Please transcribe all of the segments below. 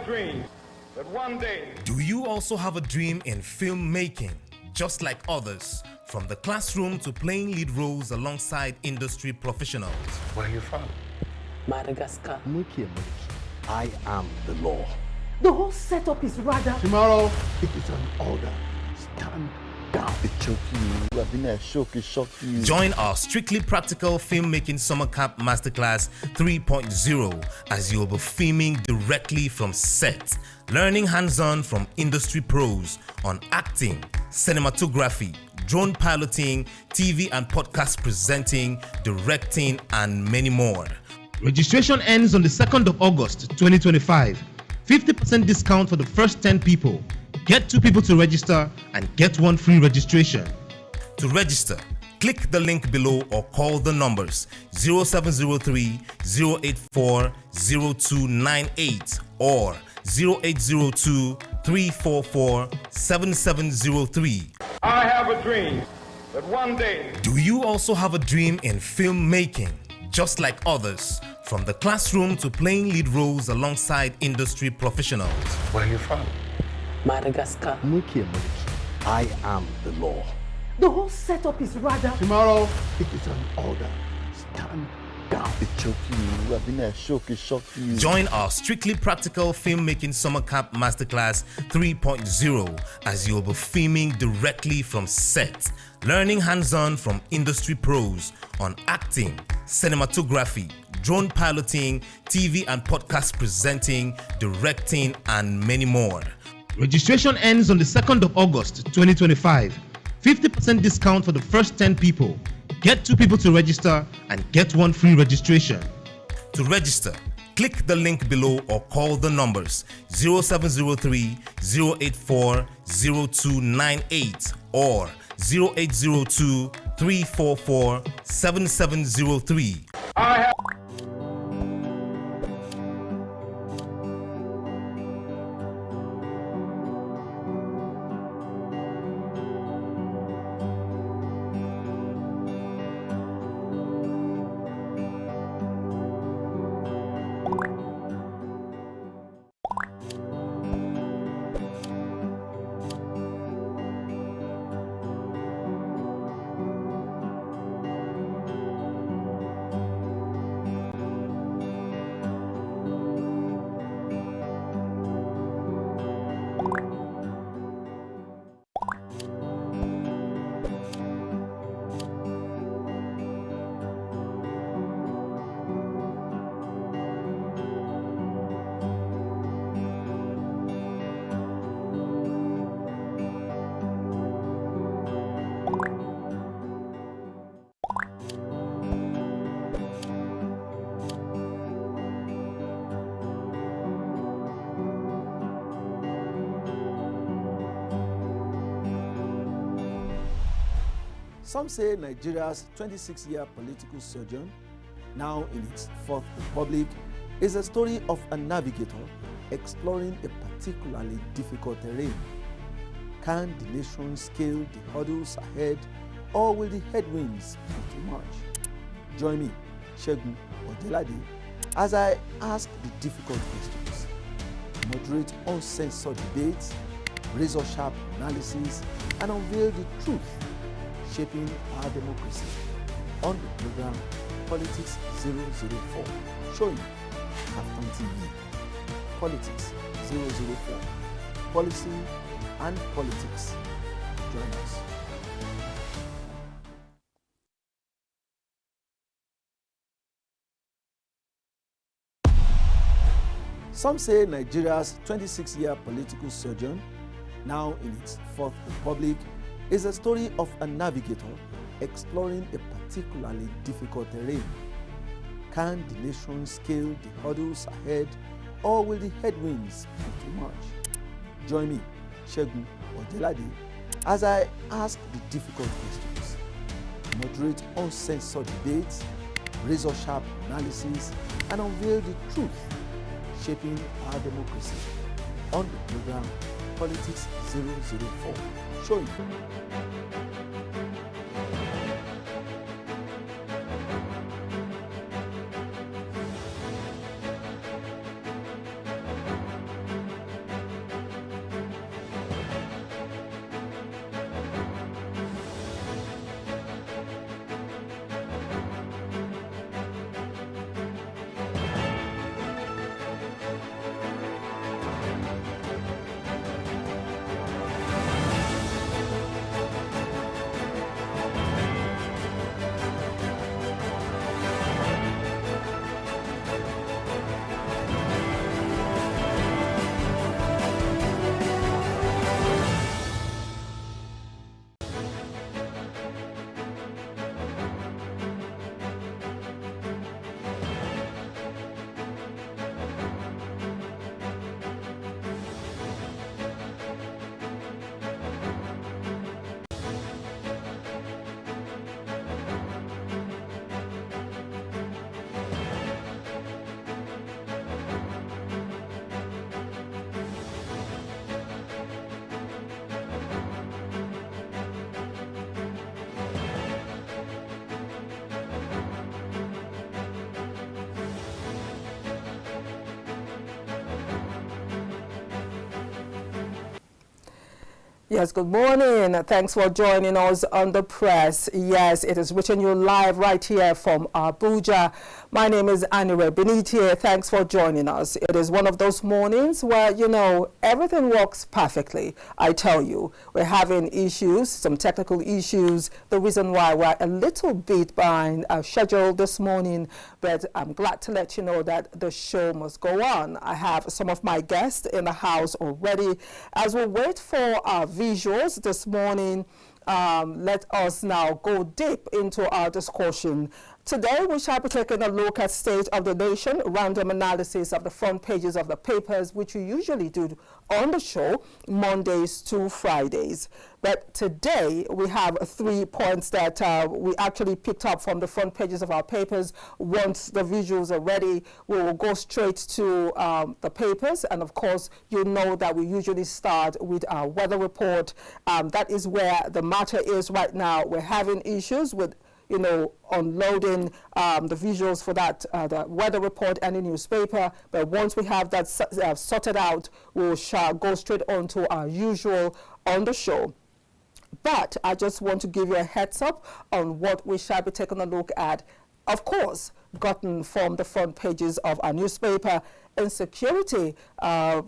dream that one day... Do you also have a dream in filmmaking, just like others? From the classroom to playing lead roles alongside industry professionals. Where are you from? Madagascar. I am the law. The whole setup is rather... Tomorrow, it is an order. Stand down. They choke you. I've been a shock you. Join our strictly practical filmmaking summer camp masterclass 3.0 as you'll be filming directly from set, learning hands-on from industry pros on acting, cinematography, drone piloting, TV and podcast presenting, directing, and many more. Registration ends on the 2nd of August 2025. 50% discount for the first 10 people. Get 2 people to register and get 1 free registration. To register, click the link below or call the numbers 0703 084 0298 or 0802 344 7703. I have a dream that one day... Do you also have a dream in filmmaking, just like others? From the classroom to playing lead roles alongside industry professionals. Where are you from? Madagascar. I am the law. The whole setup is rather... Tomorrow, it is an order. Stand down. They choke you. I've been a shock you. Join our strictly practical filmmaking summer camp masterclass 3.0 as you'll be filming directly from set, learning hands-on from industry pros on acting, cinematography, drone piloting, TV and podcast presenting, directing, and many more. Registration ends on the 2nd of August 2025. 50% discount for the first 10 people. Get 2 people to register and get 1 free registration. To register, click the link below or call the numbers 0703 084 0298 or 0802 344 7703. I have... Some say Nigeria's 26-year political sojourn, now in its 4th republic, is a story of a navigator exploring a particularly difficult terrain. Can the nation scale the hurdles ahead, or will the headwinds be too much? Join me, Segun Odelade, as I ask the difficult questions, moderate uncensored debates, razor-sharp analysis, and unveil the truth shaping our democracy on the program Politics 004, showing KAFTAN TV, Politics 004, Policy and Politics. Join us. Some say Nigeria's 26-year political sojourn, now in its 4th republic, is a story of a navigator exploring a particularly difficult terrain. Can the nation scale the hurdles ahead, or will the headwinds be too much? Join me, Segun Odelade, as I ask the difficult questions, moderate uncensored debates, razor-sharp analysis, and unveil the truth shaping our democracy on the program Politics 004, showing Yes, good morning. Thanks for joining us on the press. Yes, it is reaching you live right here from Abuja. My name is ANIRE BINITIE. Thanks for joining us. It is one of those mornings where, you know, everything works perfectly. I tell you, we're having issues, some technical issues. The reason why we're a little bit behind our schedule this morning, but I'm glad to let you know that the show must go on. I have some of my guests in the house already. As we wait for our visuals this morning, let us now go deep into our discussion. Today, we shall be taking a look at State of the Nation, random analysis of the front pages of the papers, which we usually do on the show, Mondays to Fridays. But today, we have 3 points that we actually picked up from the front pages of our papers. Once the visuals are ready, we will go straight to the papers. And of course, you know that we usually start with our weather report. That is where the matter is right now. We're having issues with unloading the visuals for that, the weather report and the newspaper. But once we have that sorted out, we shall go straight on to our usual on the show. But I just want to give you a heads up on what we shall be taking a look at. Of course, gotten from the front pages of our newspaper. Insecurity, I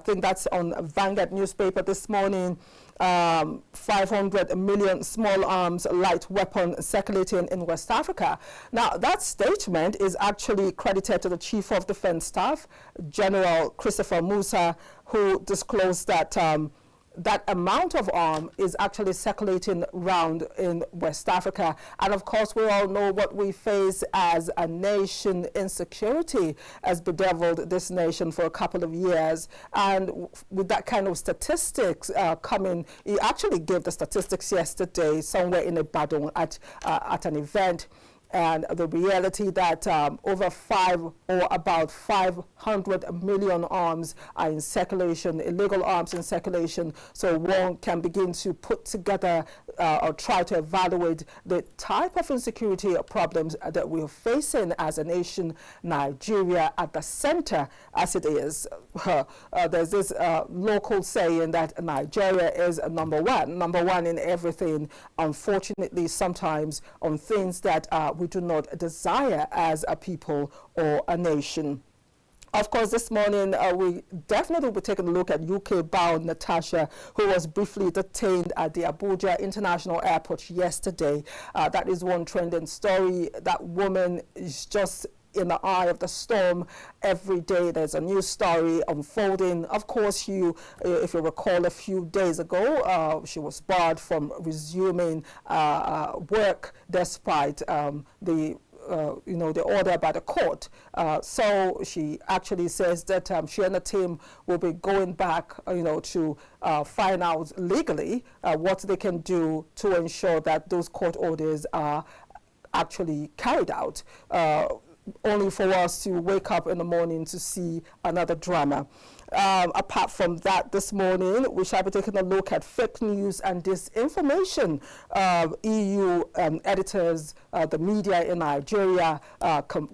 think that's on Vanguard newspaper this morning. 500 million small arms light weapon circulating in West Africa. Now, that statement is actually credited to the Chief of Defense Staff, General Christopher Musa, who disclosed that that amount of arm is actually circulating around in West Africa. And of course, we all know what we face as a nation. Insecurity has bedeviled this nation for a couple of years. And with that kind of statistics coming, he actually gave the statistics yesterday somewhere in Ibadan at an event. And the reality that about 500 million arms are in circulation, illegal arms in circulation. So one can begin to put together or try to evaluate the type of insecurity problems that we're facing as a nation. Nigeria at the center, as it is. There's this local saying that Nigeria is number one in everything. Unfortunately, sometimes on things that we do not desire as a people or a nation. Of course, this morning, we definitely will be taking a look at UK-bound Natasha, who was briefly detained at the Abuja International Airport yesterday. That is one trending story. That woman is just in the eye of the storm. Every day there's a new story unfolding. Of course, if you recall, a few days ago, she was barred from resuming work despite the order by the court. So she actually says that she and the team will be going back, to find out legally what they can do to ensure that those court orders are actually carried out. Only for us to wake up in the morning to see another drama. Apart from that, this morning, we shall be taking a look at fake news and disinformation. EU editors, the media in Nigeria,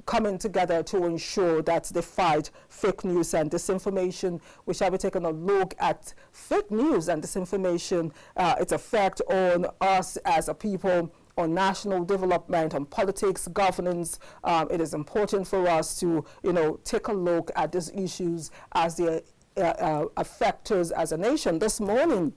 coming together to ensure that they fight fake news and disinformation. We shall be taking a look at fake news and disinformation, its effect on us as a people, on national development, on politics, governance. It is important for us to, take a look at these issues as they affect us as a nation. This morning,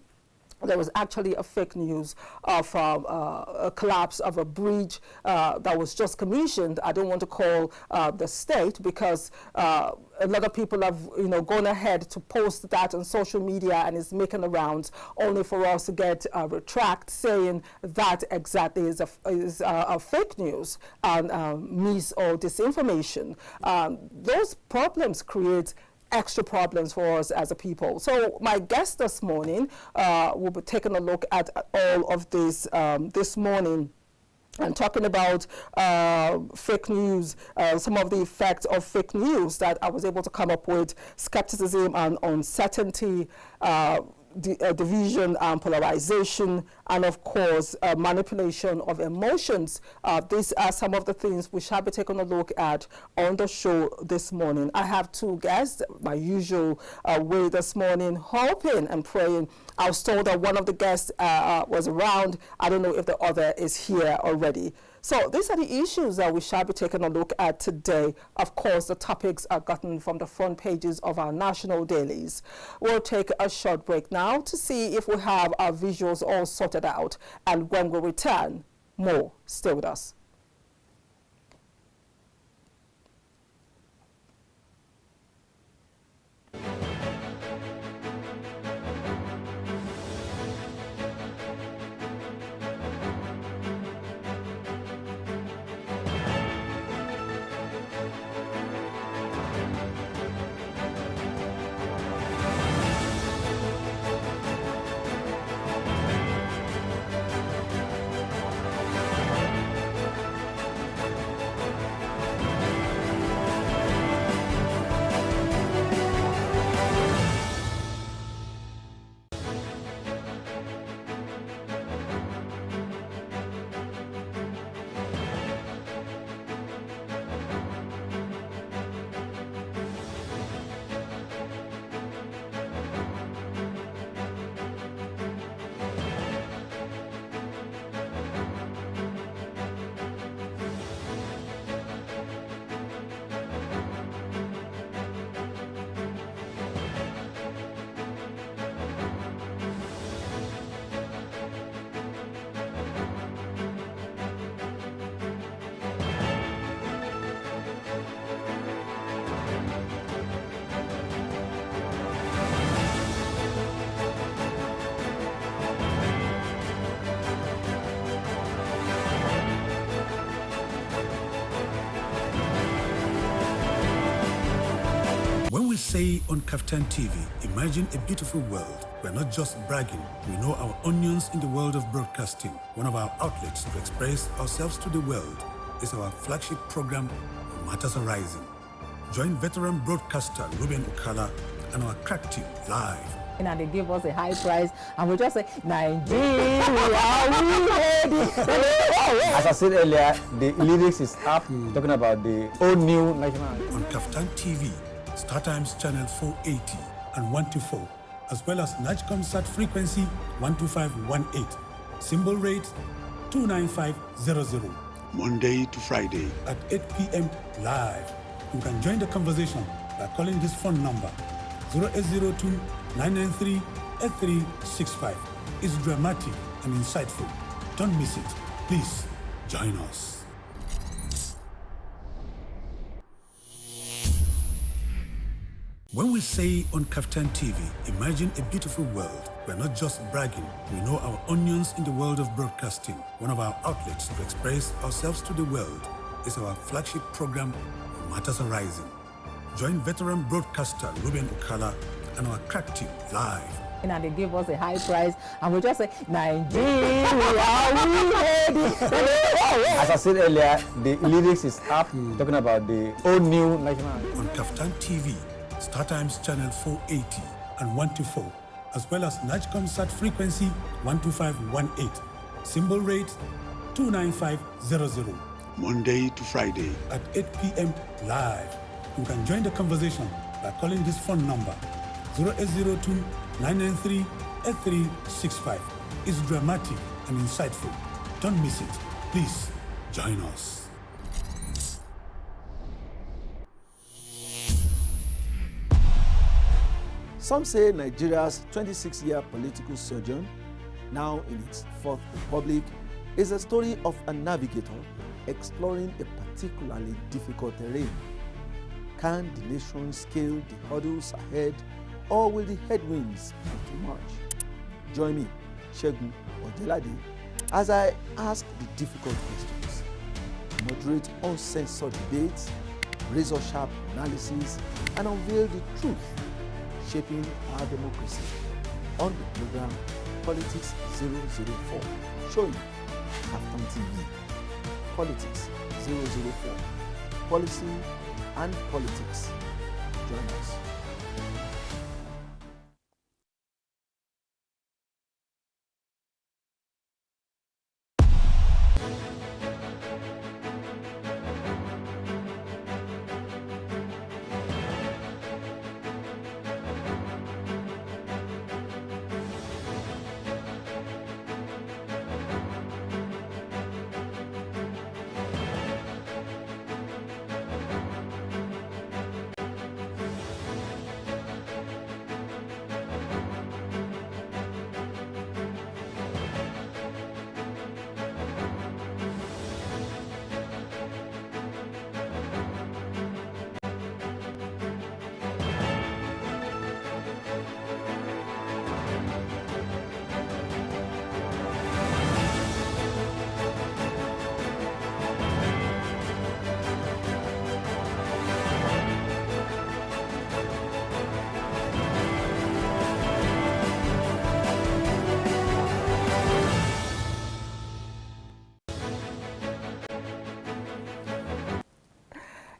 there was actually a fake news of a collapse of a bridge that was just commissioned. I don't want to call the state because a lot of people have gone ahead to post that on social media and it's making the rounds, only for us to get a retract saying that exactly is a fake news and mis or disinformation. Those problems create extra problems for us as a people. So my guest this morning will be taking a look at all of this this morning and talking about fake news, some of the effects of fake news that I was able to come up with, skepticism and uncertainty, division and polarization, and of course manipulation of emotions. These are some of the things we shall be taking a look at on the show this morning. I have two guests, my usual way this morning, hoping and praying. I was told that one of the guests was around. I don't know if the other is here already. So these are the issues that we shall be taking a look at today. Of course, the topics are gotten from the front pages of our national dailies. We'll take a short break now to see if we have our visuals all sorted out. And when we return, more. Stay with us. When we say on KAFTAN TV, imagine a beautiful world, we're not just bragging. We know our onions in the world of broadcasting. One of our outlets to express ourselves to the world is our flagship program, Matters Arising. Join veteran broadcaster Ami-Okhani and our crack team live. And they give us a high price, and we just say, Nigeria, we ready? As I said earlier, the lyrics is up, talking about the old new national. On KAFTAN TV, StarTimes channel 480 and 124, as well as NIGCOMSAT frequency 12518, symbol rate 29500. Monday to Friday. At 8 p.m. live. You can join the conversation by calling this phone number 0802 993 8365. It's dramatic and insightful. Don't miss it. Please join us. When we say on KAFTAN TV, imagine a beautiful world, we're not just bragging. We know our onions in the world of broadcasting. One of our outlets to express ourselves to the world is our flagship program, Matters Arising. Join veteran broadcaster Ami-Okhani and our crack team live. And they give us a high price, and we just say, Nigeria, we ready? As I said earlier, the lyrics is up, talking about the old new national. On KAFTAN TV, StarTimes channel 480 and 124, as well as NIGCOMSAT frequency 12518, symbol rate 29500. Monday to Friday. At 8 p.m. live. You can join the conversation by calling this phone number 0802 993 8365. It's dramatic and insightful. Don't miss it. Please join us. Some say Nigeria's 26-year political sojourn, now in its fourth republic, is a story of a navigator exploring a particularly difficult terrain. Can the nation scale the hurdles ahead, or will the headwinds be too much? Join me, Segun Ojelade, as I ask the difficult questions, moderate uncensored debates, razor-sharp analysis, and unveil the truth shaping our democracy on the program Politics 004, showing KAFTAN TV. Politics 004, Policy and Politics. Join us.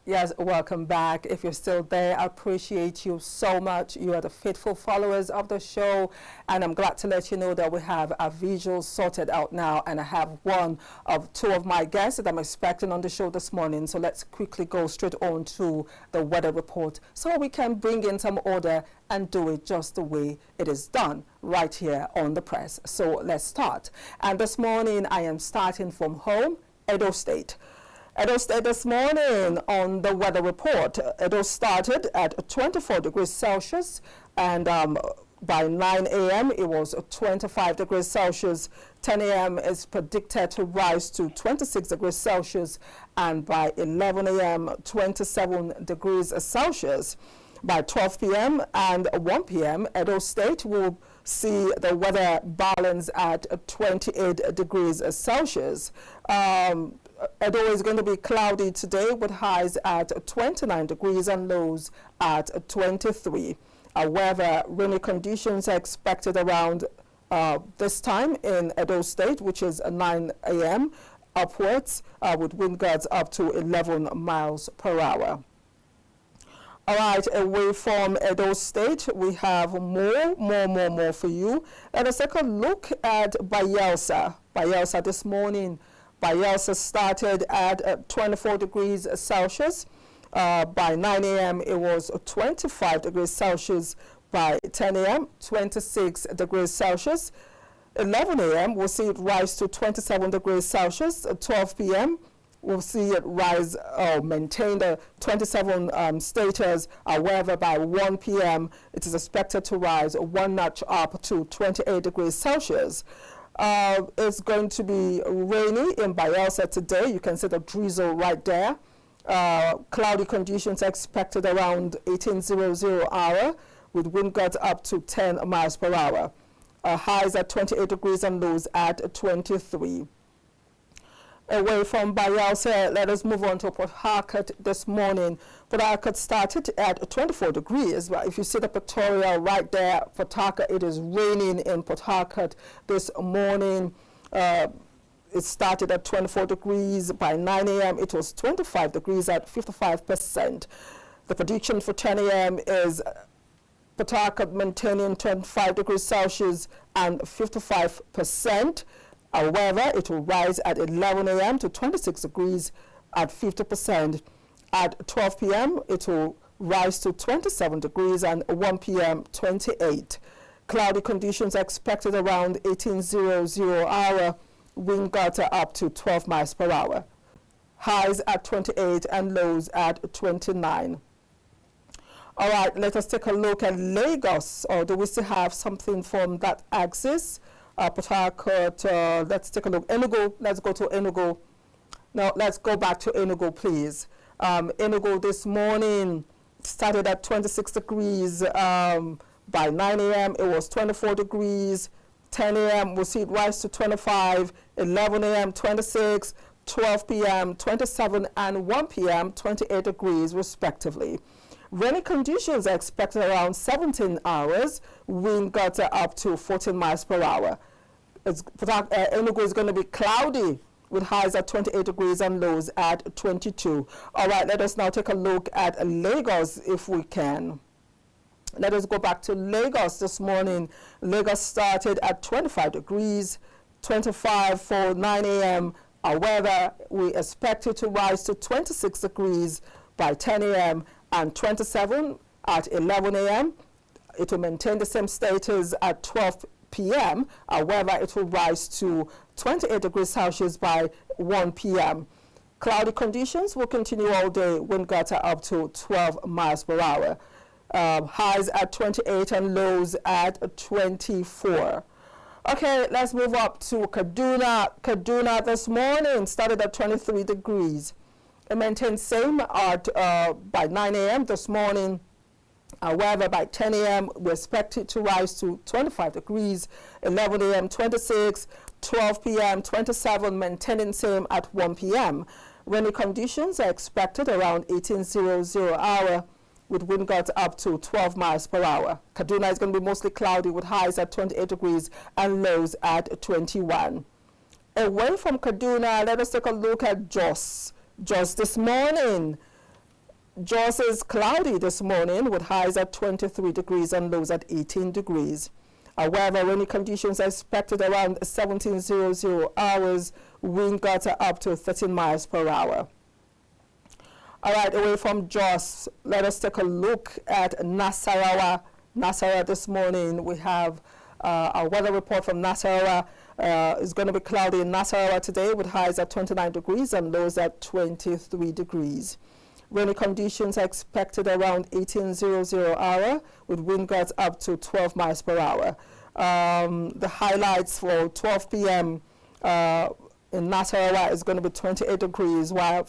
Yes, welcome back. If you're still there, I appreciate you so much. You are the faithful followers of the show, and I'm glad to let you know that we have our visuals sorted out now, and I have two of my guests that I'm expecting on the show this morning. So let's quickly go straight on to the weather report so we can bring in some order and do it just the way it is done right here on the press. So let's start. And this morning I am starting from home, Edo State. Edo State this morning on the weather report. Edo started at 24 degrees Celsius, and by 9 a.m. it was 25 degrees Celsius. 10 a.m. is predicted to rise to 26 degrees Celsius, and by 11 a.m. 27 degrees Celsius. By 12 p.m. and 1 p.m. Edo State will see the weather balance at 28 degrees Celsius. Edo is going to be cloudy today with highs at 29 degrees and lows at 23. However, rainy conditions are expected around this time in Edo State, which is 9 a.m. upwards, with wind gusts up to 11 miles per hour. All right, away from Edo State, we have more for you. Let us take a look at Bayelsa. Bayelsa this morning. Bayelsa started at 24 degrees Celsius. By 9 a.m. it was 25 degrees Celsius. By 10 a.m. 26 degrees Celsius. 11 a.m. we'll see it rise to 27 degrees Celsius. 12 p.m. we'll see it rise or maintain the 27 status. However, by 1 p.m. it is expected to rise one notch up to 28 degrees Celsius. It's going to be rainy in Bayelsa today. You can see the drizzle right there. Cloudy conditions expected around 1800 hour with wind gusts up to 10 miles per hour. Highs at 28 degrees and lows at 23. Away from Bayelsa, let us move on to Port Harcourt this morning. Port Harcourt started at 24 degrees, but if you see the pictorial right there, Port Harcourt, it is raining in Port Harcourt this morning. It started at 24 degrees. By 9 a.m. it was 25 degrees at 55%. The prediction for 10 a.m. is Port Harcourt maintaining 25 degrees Celsius and 55%. However, it will rise at 11 a.m. to 26 degrees at 50%. At 12 p.m., it will rise to 27 degrees and 1 p.m. 28. Cloudy conditions are expected around 1800 hour. Wind gusts are up to 12 miles per hour. Highs at 28 and lows at 29. All right, let us take a look at Lagos. Or do we still have something from that axis? Port Harcourt, let's take a look. Enugu, let's go to Enugu. Now, let's go back to Enugu, please. Enugu this morning started at 26 degrees. By 9 a.m., it was 24 degrees. 10 a.m., we'll see it rise to 25. 11 a.m., 26. 12 p.m., 27. And 1 p.m., 28 degrees, respectively. Rainy conditions are expected around 17 hours. Wind gusts are up to 14 miles per hour. Enugu is going to be cloudy with highs at 28 degrees and lows at 22. All right, let us now take a look at Lagos if we can. Let us go back to Lagos this morning. Lagos started at 25 degrees, 25 for 9 a.m. However, we expect it to rise to 26 degrees by 10 a.m. and 27 at 11 a.m. It will maintain the same status at 12 p.m. However, it will rise to 28 degrees Celsius by 1 p.m. Cloudy conditions will continue all day. Wind gusts are up to 12 miles per hour. Highs at 28 and lows at 24. Okay, let's move up to Kaduna. Kaduna this morning started at 23 degrees. It maintained same at by 9 a.m. this morning. However, by 10 a.m., we expect it to rise to 25 degrees, 11 a.m. 26, 12 p.m. 27, maintaining same at 1 p.m. Rainy conditions are expected around 1800 hour, with wind gusts up to 12 miles per hour. Kaduna is going to be mostly cloudy with highs at 28 degrees and lows at 21. Away from Kaduna, let us take a look at Jos. Jos this morning. Jos is cloudy this morning with highs at 23 degrees and lows at 18 degrees. However, rainy conditions are expected around 17:00 hours. Wind gusts are up to 13 miles per hour. All right, away from Jos, let us take a look at Nasarawa. Nasarawa this morning, we have our weather report from Nasarawa. It's going to be cloudy in Nasarawa today with highs at 29 degrees and lows at 23 degrees. Rainy conditions are expected around 18:00 hour with wind gusts up to 12 miles per hour. The highlights for 12 p.m. In Nasarawa is going to be 28 degrees, while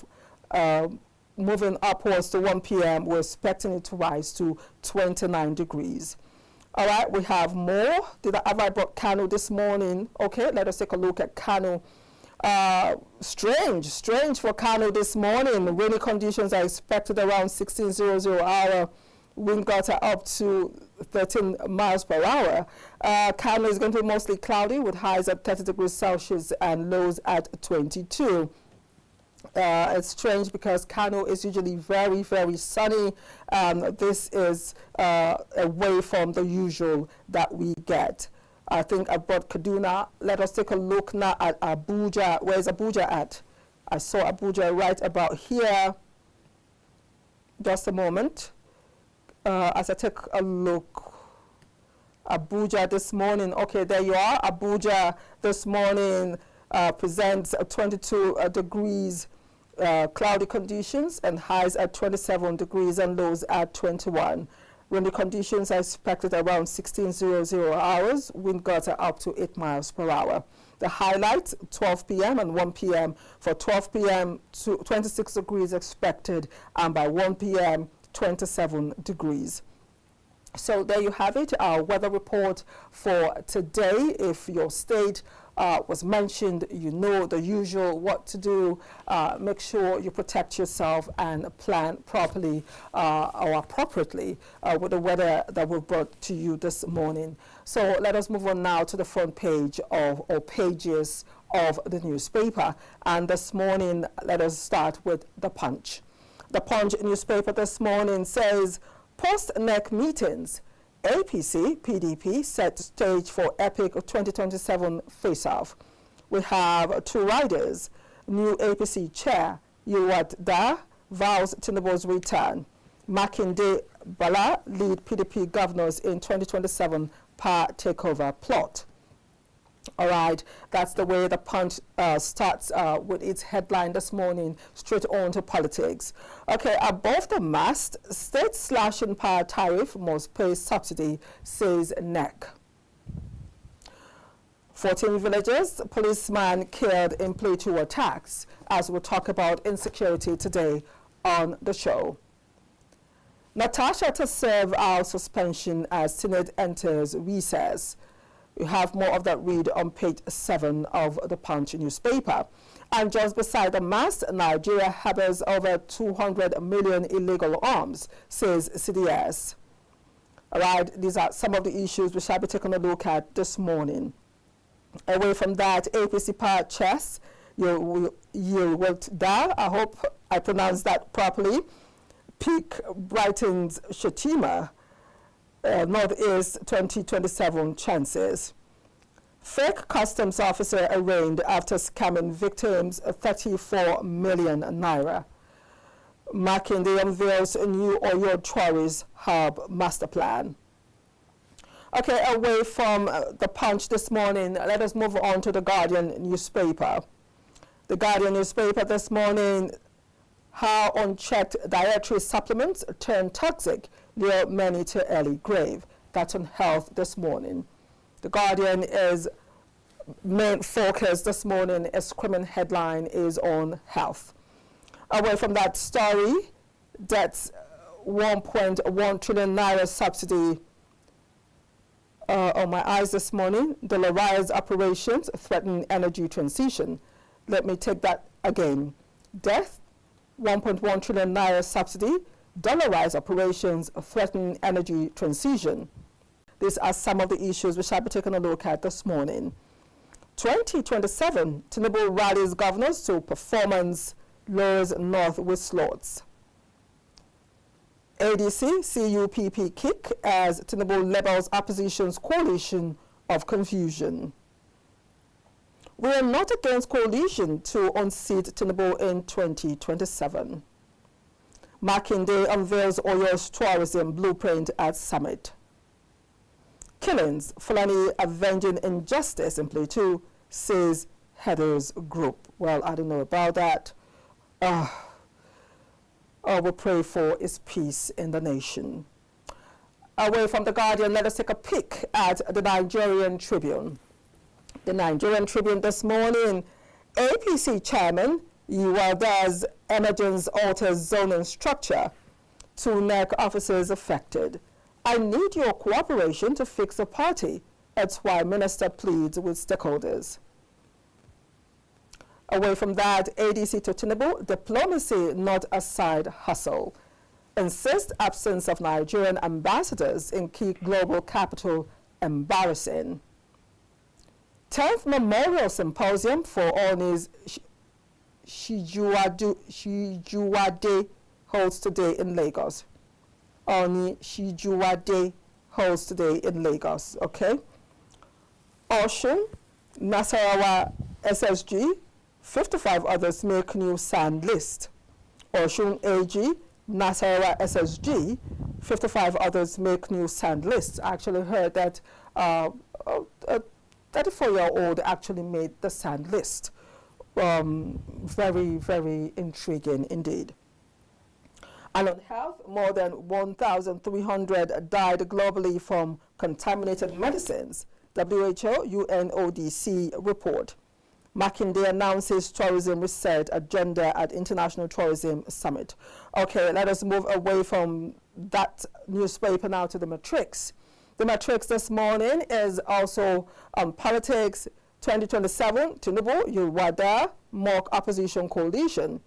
moving upwards to 1 p.m. we're expecting it to rise to 29 degrees. All right, we have more. Have I brought Kano this morning? Okay, let us take a look at Kano. Strange for Kano this morning. Rainy conditions are expected around 16:00 hour. Wind gusts are up to 13 miles per hour. Kano is going to be mostly cloudy with highs at 30 degrees Celsius and lows at 22. It's strange because Kano is usually very, very sunny. This is away from the usual that we get. I think I brought Kaduna. Let us take a look now at Abuja. Where's Abuja at? I saw Abuja right about here. Just a moment. As I take a look. Abuja this morning. Okay, there you are. Abuja this morning presents 22 degrees cloudy conditions and highs at 27 degrees and lows at 21. Windy conditions are expected around 16:00 hours. Wind gusts are up to 8 miles per hour. The highlights 12 p.m. and 1 p.m. For 12 p.m. 26 degrees expected, and by 1 p.m. 27 degrees. So there you have it, our weather report for today. If your state was mentioned, you know the usual what to do. Make sure you protect yourself and plan properly or appropriately with the weather that we've brought to you this morning. So let us move on now to the front page of or pages of the newspaper. And this morning, let us start with The Punch. The Punch newspaper this morning says, post-NEC meetings, APC, PDP set stage for epic 2027 face-off. We have two riders. New APC chair, Yuwat Da, vows Tinubu's return. Makinde Bala lead PDP governors in 2027 power takeover plot. All right, that's the way The Punch starts with its headline this morning, straight on to politics. Okay, above the mast, state slashing power tariff must pay subsidy, says NEC. 14 villagers, policeman killed in Plateau attacks, as we'll talk about insecurity today on the show. Natasha to serve our suspension as Senate enters recess. You have more of that read on page 7 of the Punch newspaper. And just beside the mast, Nigeria harbors over 200 million illegal arms, says CDS. All right, these are some of the issues we shall be taking a look at this morning. Away from that, APC power chess, you will die. I hope I pronounced that properly. Peak Brighton's Shatima. Northeast 2027 chances. Fake customs officer arraigned after scamming victims 34 million naira. Makinde unveils a new Oyo tourist hub master plan. Okay, away from The Punch this morning, let us move on to The Guardian newspaper. The Guardian newspaper this morning, how unchecked dietary supplements turn toxic, lure many to early grave. That's on health this morning. The Guardian is main focus this morning, a screaming headline is on health. Away from that story, that's 1.1 trillion naira subsidy on my eyes this morning. Dollarized operations threaten energy transition. Let me take that again. Death, 1.1 trillion naira subsidy, dollarized operations threaten energy transition. These are some of the issues we shall be taking a look at this morning. 2027, Tinubu rallies governors to performance, lures north with slots. ADC, CUPP kick as Tinubu labels opposition's coalition of confusion. We are not against coalition to unseat Tinubu in 2027. Makinde unveils Oyo's tourism blueprint at summit. Killings, Fulani avenging injustice in Plateau, says Headers Group. Well, I don't know about that. All we pray for is peace in the nation. Away from the Guardian, let us take a peek at the Nigerian Tribune. The Nigerian Tribune this morning, APC chairman Iwada's emergence alters zoning structure. 2 NEC officers affected. I need your cooperation to fix the party. That's why minister pleads with stakeholders. Away from that, ADC to Tinubu, diplomacy not a side hustle. Insist absence of Nigerian ambassadors in key global capital embarrassing. 10th Memorial Symposium for Oni's Shijuwade holds today in Lagos. Oni Shijuwade holds today in Lagos, okay? Oshun, Nasarawa SSG, 55 others make new SAN list. Oshun AG, Nasarawa SSG, 55 others make new SAN list. I actually heard that a 34-year-old actually made the SAN list. Very, very intriguing indeed. And on health, more than 1,300 died globally from contaminated medicines. WHO UNODC report. Makinde announces tourism reset agenda at International Tourism Summit. Okay, let us move away from that newspaper now to the Matrix. The Matrix this morning is also on politics. 2027, Tinubu, Yulwada, mock opposition coalition.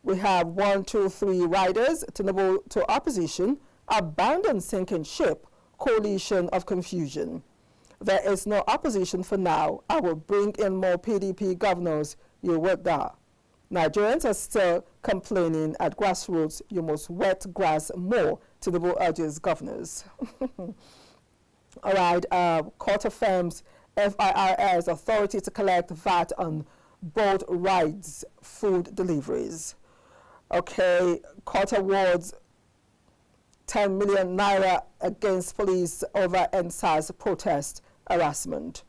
We have 1, 2, 3 riders, Tinubu to opposition, abandon sinking ship, coalition of confusion. There is no opposition for now. I will bring in more PDP governors, Yulwada. Nigerians are still complaining at grassroots, you must wet grass more, Tinubu urges governors. All right, court affirms FIR's authority to collect VAT on boat rides, food deliveries. Okay, court awards 10 million naira against police over NSAS protest harassment.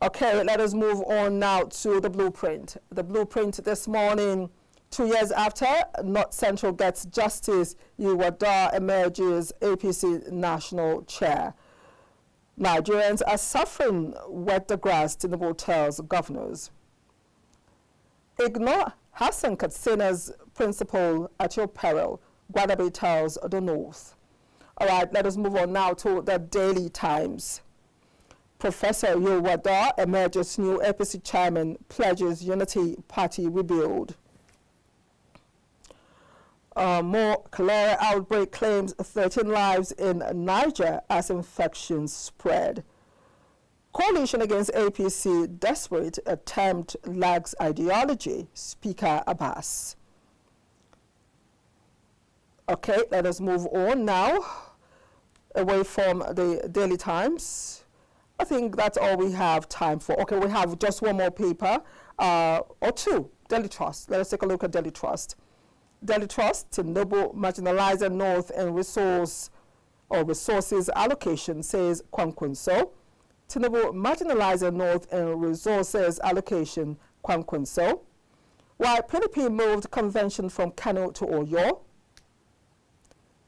Okay, let us move on now to the blueprint. The blueprint this morning, 2 years after North Central gets justice, Iwada emerges APC national chair. Nigerians are suffering, wet the grass, Tinubu tells governors. Ignore Hassan Katsina's principle at your peril, Guadabe tells the North. All right, let us move on now to the Daily Times. Professor Yulwada emerges new APC chairman, pledges unity party rebuild. More cholera outbreak claims 13 lives in Niger as infections spread. Coalition against APC desperate attempt lacks ideology, Speaker Abbas. Okay, let us move on now, away from the Daily Times. I think that's all we have time for. Okay, we have just one more paper, or two, Daily Trust. Let us take a look at Daily Trust. Daily Trust, Tinubu marginalizer North and resources allocation, says Kwankwanso. Tinubu marginalizer North and resources allocation, Kwankwanso. While PDP moved convention from Kano to Oyo.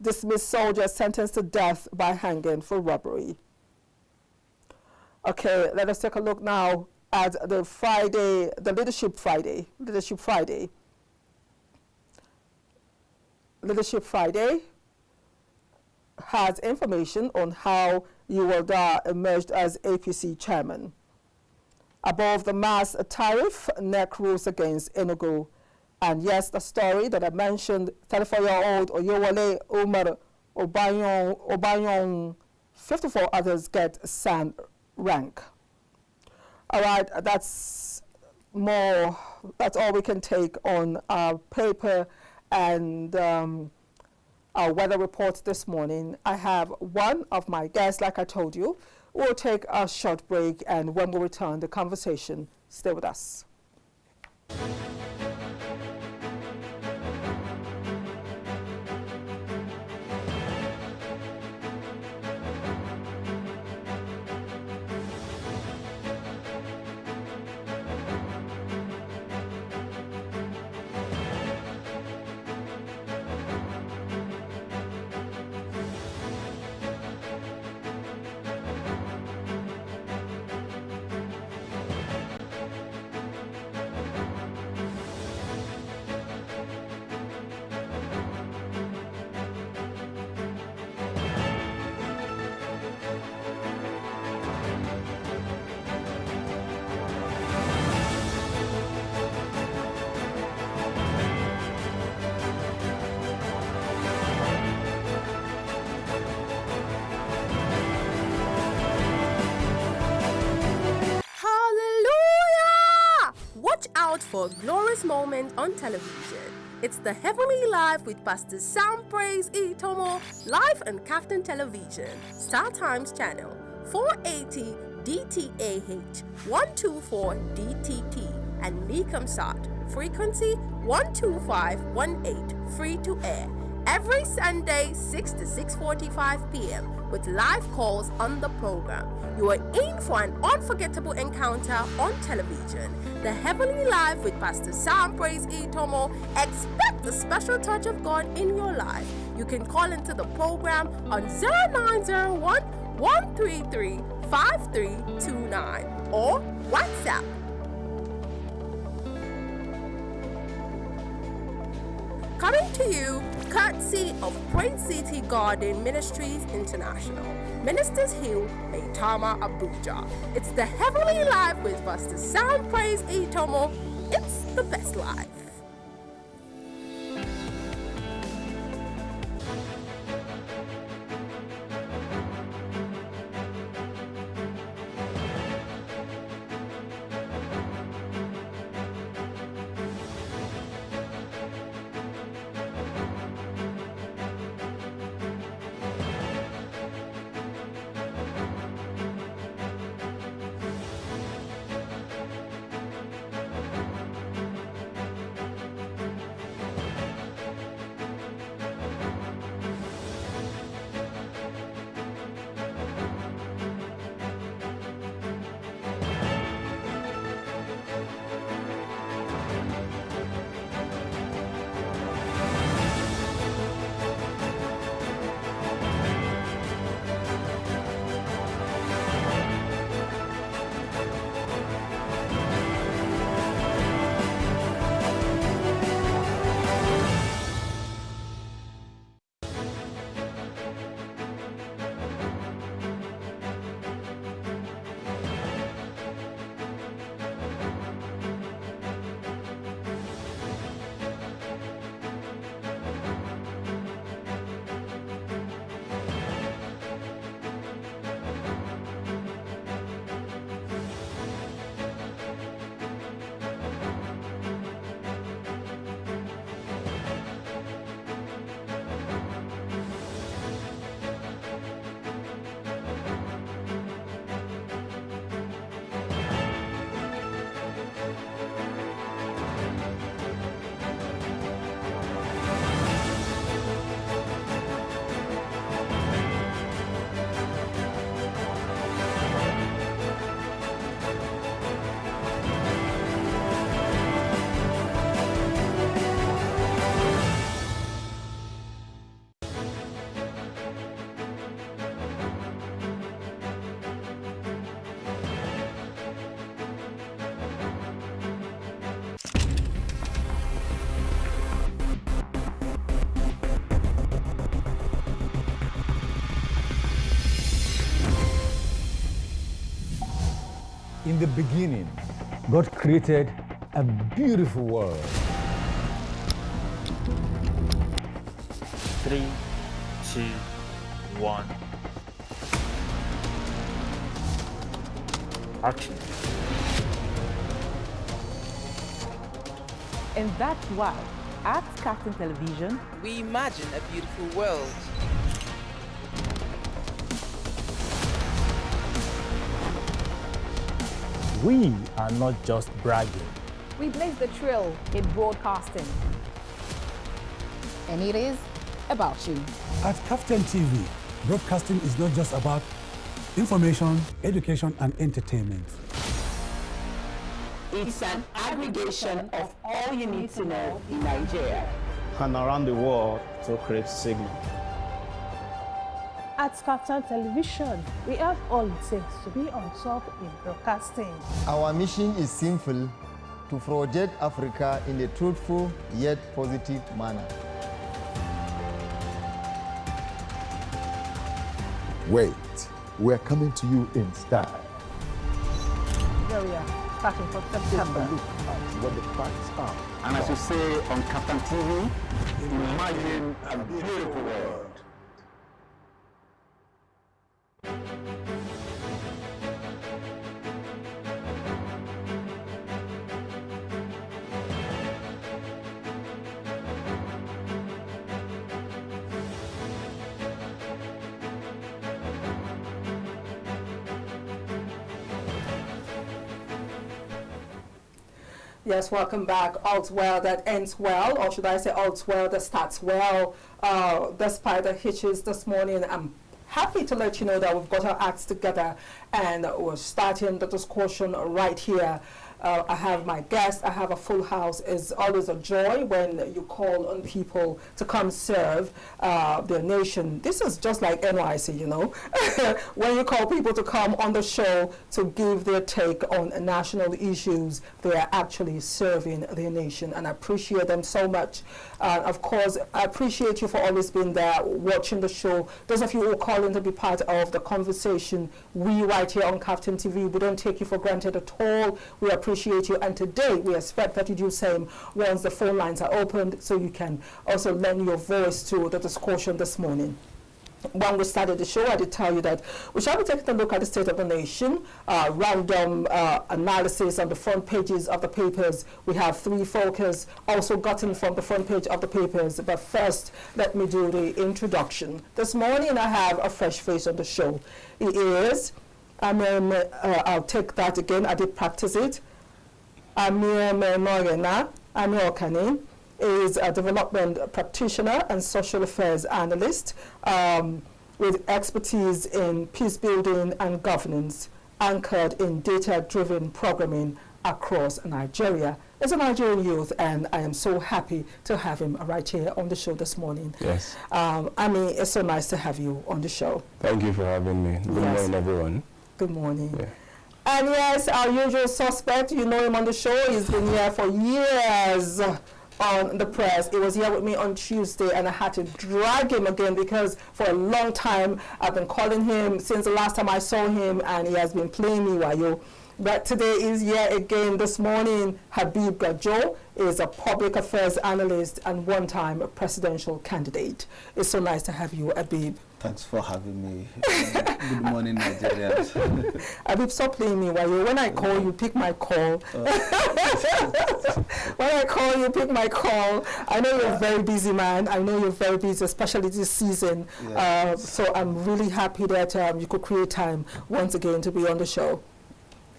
Dismissed soldier sentenced to death by hanging for robbery. Okay, let us take a look now at the Friday, the Leadership Friday. Leadership Friday. Leadership Friday has information on how Yulwada emerged as APC chairman. Above the mass tariff, NEC rules against Enugu. And yes, the story that I mentioned, 34-year-old Oyewale Umar Obayong, 54 others get SAN rank. All right, that's all we can take on our paper and our weather report this morning. I have one of my guests, like I told you. We'll take a short break, and when we return, the conversation. Stay with us. For a glorious moment on television. It's the Heavenly Life with Pastor Sam Praise Itomo, live on KAFTAN Television, StarTimes channel, 480 DTAH, 124 DTT, and NIGCOMSAT, frequency 12518, free to air. Every Sunday, 6 to 6:45 p.m. with live calls on the program. You are in for an unforgettable encounter on television. The Heavenly Life with Pastor Sam Praise Itomo. Expect the special touch of God in your life. You can call into the program on 0901 133 5329 or WhatsApp. Coming to you, courtesy of Praise City Garden Ministries International, Ministers Hill, Maitama, Abuja. It's the Heavenly Life with Pastor Sam Praise Itomo. It's the best life. In the beginning, God created a beautiful world. 3, 2, 1. Action. And that's why At KAFTAN Television, we imagine a beautiful world. We are not just bragging. We blaze the trail in broadcasting. And it is about you. At KAFTAN TV, broadcasting is not just about information, education, and entertainment. It's an aggregation of all you need to know in Nigeria and around the world to create signal. At KAFTAN Television, we have all it takes to be on top in broadcasting. Our mission is simple: to project Africa in a truthful yet positive manner. Wait, we're coming to you in style. Here we are, starting from September. Look at what the facts are. And as you say on KAFTAN TV, imagine a beautiful world. Yes, welcome back. All's well that ends well, or should I say all's well that starts well. Despite the hitches this morning, I'm happy to let you know that we've got our acts together and we're starting the discussion right here. I have my guests, I have a full house. It's always a joy when you call on people to come serve their nation. This is just like NYC, you know. When you call people to come on the show to give their take on national issues, they are actually serving their nation, and I appreciate them so much. Of course, I appreciate you for always being there, watching the show. Those of you who call in to be part of the conversation, we right here on KAFTAN TV, we don't take you for granted at all. We appreciate you, and today we expect that you do the same once the phone lines are opened, so you can also lend your voice to the discussion this morning. When we started the show, I did tell you that we shall be taking a look at the state of the nation, random analysis on the front pages of the papers. We have three focus also gotten from the front page of the papers. But first, let me do the introduction. This morning, I have a fresh face on the show. It is, I'll take that again, I did practice it. Amiemenogehna, Ami-Okhani, is a development practitioner and social affairs analyst with expertise in peace building and governance, anchored in data-driven programming across Nigeria. As a Nigerian youth, and I am so happy to have him right here on the show this morning. Yes. Ami, it's so nice to have you on the show. Thank you for having me. Good morning, everyone. Good morning. Yeah. And yes, our usual suspect, you know him on the show. He's been here for years on the press. He was here with me on Tuesday, and I had to drag him again because for a long time I've been calling him since the last time I saw him, and he has been playing me wayo. But today is here again this morning. Habib Gajo is a public affairs analyst and one-time presidential candidate. It's so nice to have you, Habib. Thanks for having me. Good morning, Nigerians. Habib, stop playing me wayo. When I call, you pick my call. When I call, you pick my call. I know you're a very busy man. I know you're very busy, especially this season. Yeah. So I'm really happy that you could create time once again to be on the show.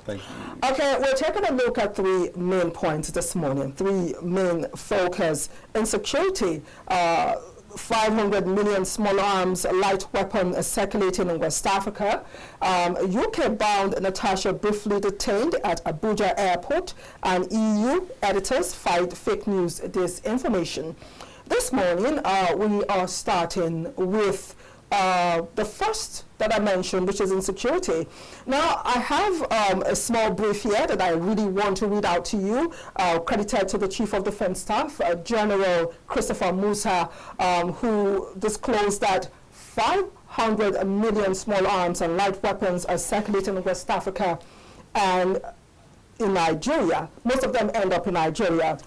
Thank you. Okay, we're taking a look at three main points this morning, three main focus. Insecurity, 500 million small arms, light weapon circulating in West Africa. UK-bound Natasha briefly detained at Abuja airport, and EU editors fight fake news disinformation. This morning, we are starting with the first that I mentioned, which is insecurity. Now, I have a small brief here that I really want to read out to you, credited to the Chief of Defense Staff, General Christopher Musa, who disclosed that 500 million small arms and light weapons are circulating in West Africa and in Nigeria. Most of them end up in Nigeria.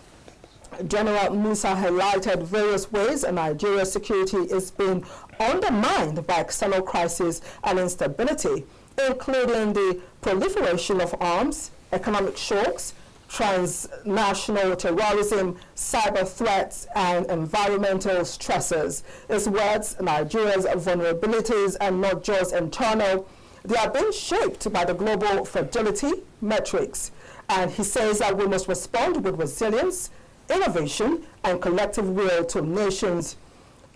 General Musa highlighted various ways Nigeria's security is being undermined by external crisis and instability, including the proliferation of arms, economic shocks, transnational terrorism, cyber threats, and environmental stresses. His words, Nigeria's vulnerabilities are not just internal, they are being shaped by the global fragility metrics. And he says that we must respond with resilience, innovation, and collective will to nations.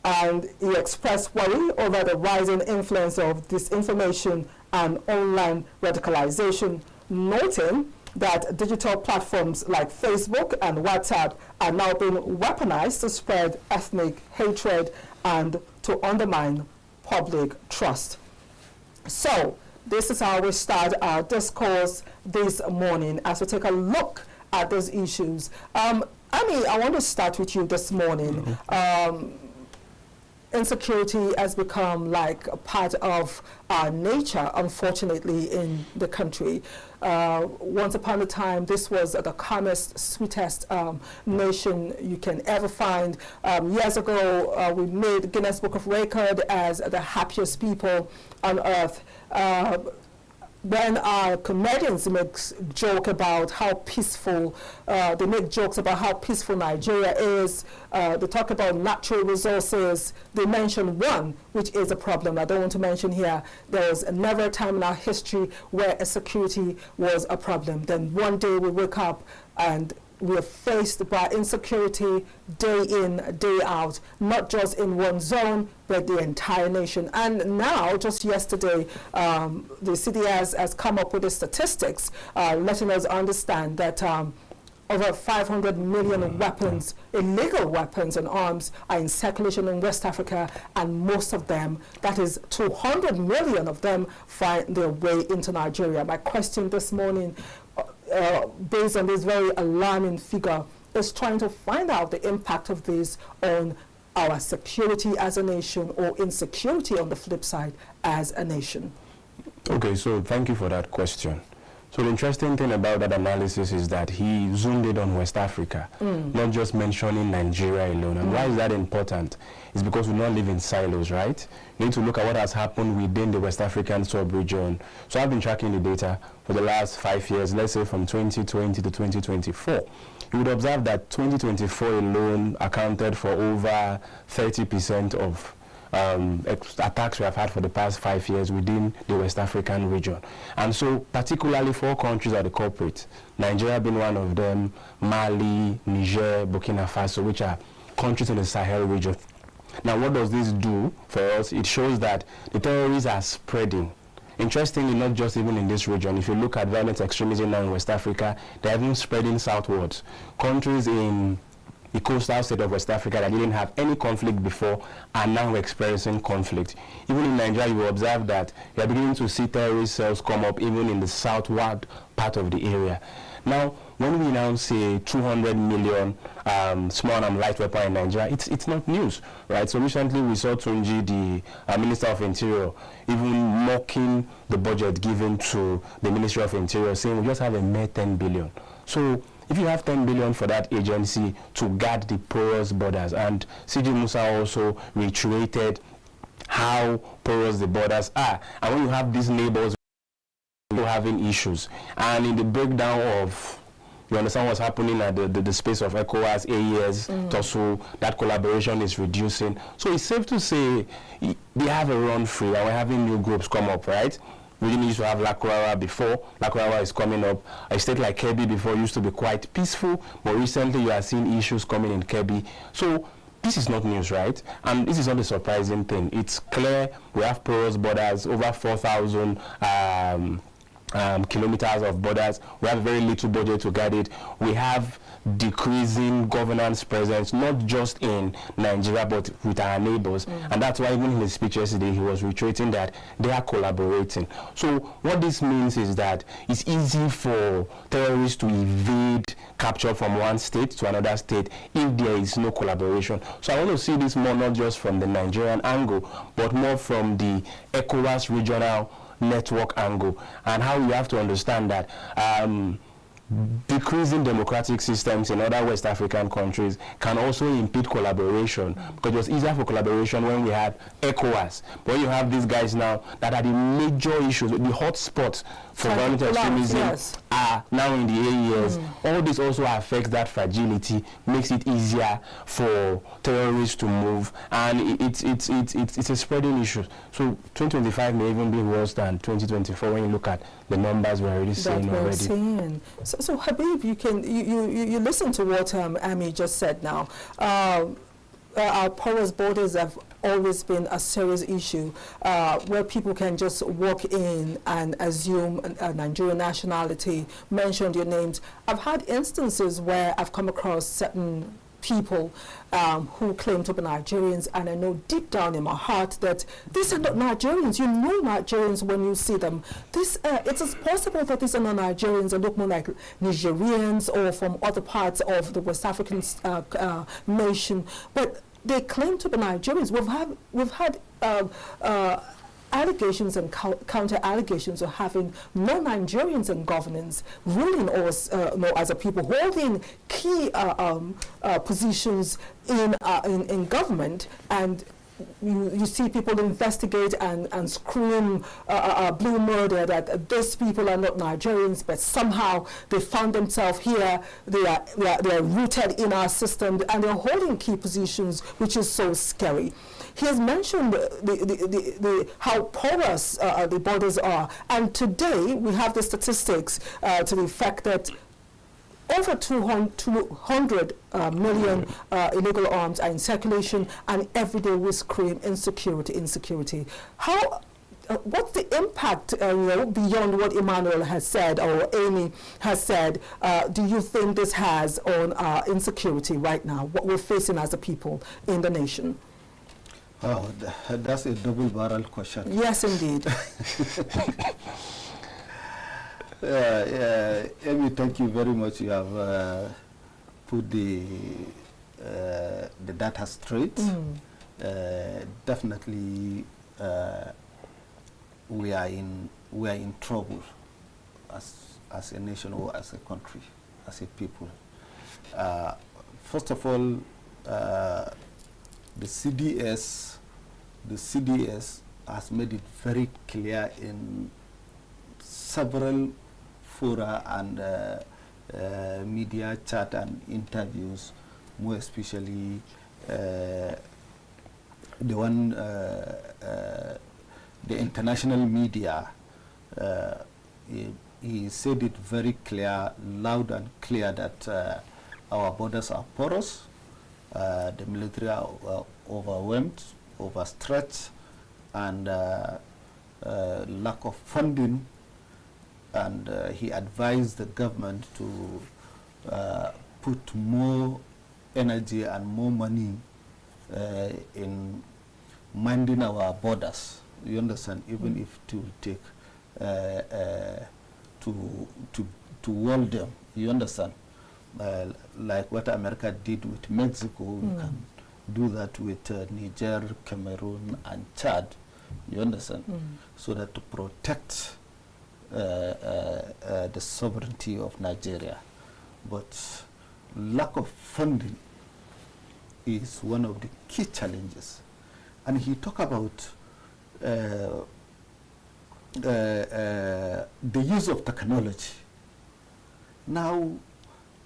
And he expressed worry over the rising influence of disinformation and online radicalization, noting that digital platforms like Facebook and WhatsApp are now being weaponized to spread ethnic hatred and to undermine public trust. So, this is how we start our discourse this morning as we take a look at those issues. Ami, I want to start with you this morning. Insecurity has become like a part of our nature, unfortunately, in the country. Once upon a time, this was the calmest, sweetest nation you can ever find. Years ago, we made Guinness Book of Record as the happiest people on earth. When our comedians make joke about how peaceful, they make jokes about how peaceful Nigeria is, they talk about natural resources, they mention one, which is a problem I don't want to mention here. There was never a time in our history where insecurity was a problem. Then one day we wake up and we are faced by insecurity day in, day out, not just in one zone, but the entire nation. And now, just yesterday, the CDS has come up with the statistics letting us understand that over 500 million weapons, illegal weapons and arms, are in circulation in West Africa, and most of them, that is 200 million of them, find their way into Nigeria. My question this morning, based on this very alarming figure, is trying to find out the impact of this on our security as a nation, or insecurity on the flip side as a nation. Okay, so thank you for that question. So the interesting thing about that analysis is that he zoomed in on West Africa, not just mentioning Nigeria alone. And why is that important? It's because we don't live in silos, right? We need to look at what has happened within the West African sub-region. So I've been tracking the data for the last 5 years, let's say from 2020 to 2024. You would observe that 2024 alone accounted for over 30% of attacks we have had for the past 5 years within the West African region. And so particularly 4 countries are the culprits, Nigeria being one of them, Mali, Niger, Burkina Faso, which are countries in the Sahel region. Now what does this do for us? It shows that the terrorists are spreading. Interestingly, not just even in this region. If you look at violent extremism now in West Africa, they're even spreading southwards. Countries in the coastal state of West Africa that didn't have any conflict before are now experiencing conflict. Even in Nigeria, you will observe that you are beginning to see terrorist cells come up even in the southward part of the area. Now, when we now say 200 million small and light weapon in Nigeria, it's not news, right? So recently we saw Tunji, the Minister of Interior, even mocking the budget given to the Ministry of Interior, saying we just have a mere 10 billion. So if you have 10 billion for that agency to guard the porous borders, and CG Musa also reiterated how porous the borders are, and when you have these neighbors having issues, and in the breakdown of, you understand what's happening at the space of ECOWAS, AES, TOSO, that collaboration is reducing. So it's safe to say they have a run free, and we're having new groups come up, right? We didn't used to have Lakurawa before. Lakurawa is coming up. A state like Kebbi before used to be quite peaceful, but recently you are seeing issues coming in Kebbi. So this is not news, right? And this is not a surprising thing. It's clear we have porous borders, over 4,000 kilometers of borders. We have very little budget to guard it. We have decreasing governance presence, not just in Nigeria, but with our neighbors. And that's why even in his speech yesterday, he was reiterating that they are collaborating. So what this means is that it's easy for terrorists to evade capture from one state to another state if there is no collaboration. So I want to see this more not just from the Nigerian angle, but more from the ECOWAS regional network angle, and how you have to understand that decreasing democratic systems in other West African countries can also impede collaboration, because it was easier for collaboration when we had ECOWAS. But when you have these guys now that are the major issues, the hot spots for violent extremism are now in the AES. All this also affects that fragility, makes it easier for terrorists to move, and it's a spreading issue. So 2025 may even be worse than 2024 when you look at the numbers we're already seeing already. So Habib, you listen to what Ami just said now. Our porous borders have always been a serious issue where people can just walk in and assume a Nigerian nationality, mention your names. I've had instances where I've come across certain people who claim to be Nigerians, and I know deep down in my heart that these are not Nigerians. You know Nigerians when you see them. It is possible that these are not Nigerians and look more like Nigerians or from other parts of the West African nation, but they claim to be Nigerians. We've had allegations and counter allegations of having non-Nigerians in governance, ruling us as a people, holding key positions in government, and you see people investigate and scream blue murder that these people are not Nigerians, but somehow they found themselves here. They are rooted in our system, and they're holding key positions, which is so scary. He has mentioned how porous the borders are, and today we have the statistics to the effect that over 200 million illegal arms are in circulation, and every day we scream insecurity. What's the impact, beyond what Emmanuel has said or Amy has said, do you think this has on insecurity right now, what we're facing as a people in the nation? Oh, that's a double-barrel question. Yes, indeed. Amy, thank you very much. You have put the data straight. Definitely, we are in trouble as a nation or as a country, as a people. First of all, the CDS has made it very clear in several fora and media chat and interviews, more especially the international media. He said it very clear, loud and clear, that our borders are porous. The military are overwhelmed, overstretched, and lack of funding. And he advised the government to put more energy and more money in minding our borders. You understand? Even if it will take to wall them. You understand? Like what America did with Mexico, we can do that with Niger, Cameroon, and Chad. You understand? So that to protect the sovereignty of Nigeria. But lack of funding is one of the key challenges. And he talked about the use of technology. Now,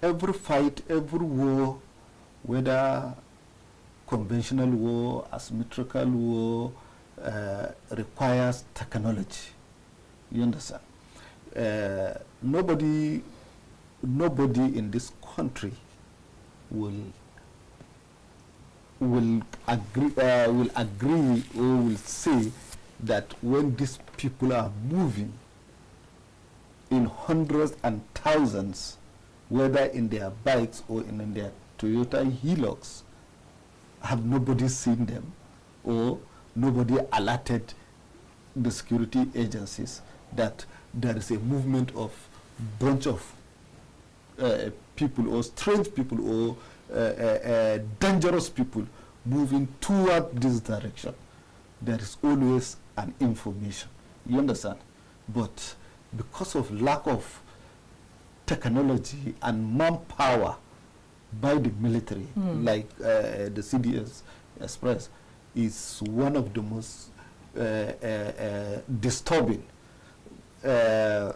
every fight, every war, whether conventional war, asymmetrical war, requires technology. You understand? Nobody in this country will agree or will say that when these people are moving in hundreds and thousands, whether in their bikes or in their Toyota Hilux, have nobody seen them or nobody alerted the security agencies that there is a movement of bunch of people or strange people or dangerous people moving toward this direction. There is always an information. You understand? But because of lack of technology and manpower by the military, like the CDS expressed, is one of the most disturbing. The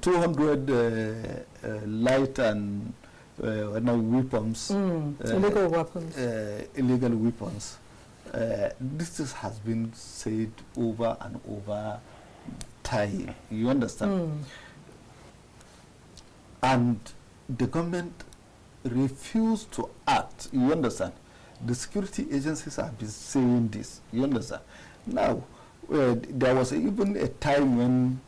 200 light and weapons, illegal weapons, illegal weapons. This has been said over and over time. You understand? And the government refused to act. You understand? The security agencies have been saying this. You understand? Now, there was even a time when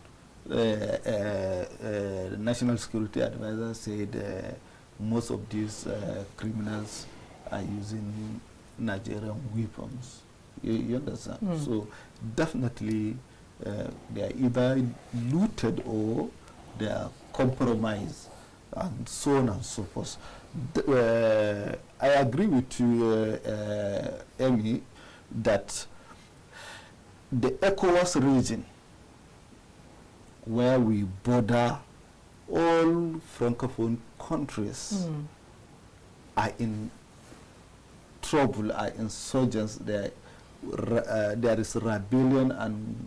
the National Security Advisor said most of these criminals are using Nigerian weapons. You understand? So definitely they are either looted or they are compromised, and so on and so forth. I agree with you, Amy, that the ECOWAS region, where we border all Francophone countries, are in trouble, are insurgents. There is rebellion and